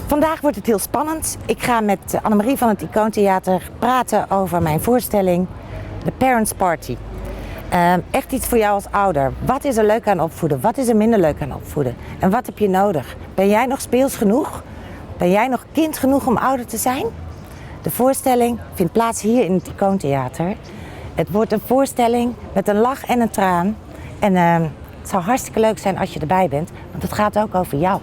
Vandaag wordt het heel spannend. Ik ga met Annemarie van het Icoontheater praten over mijn voorstelling The Parents Party. Echt iets voor jou als ouder. Wat is er leuk aan opvoeden? Wat is er minder leuk aan opvoeden? En wat heb je nodig? Ben jij nog speels genoeg? Ben jij nog kind genoeg om ouder te zijn? De voorstelling vindt plaats hier in het Icoontheater. Het wordt een voorstelling met een lach en een traan. En het zou hartstikke leuk zijn als je erbij bent, want het gaat ook over jou.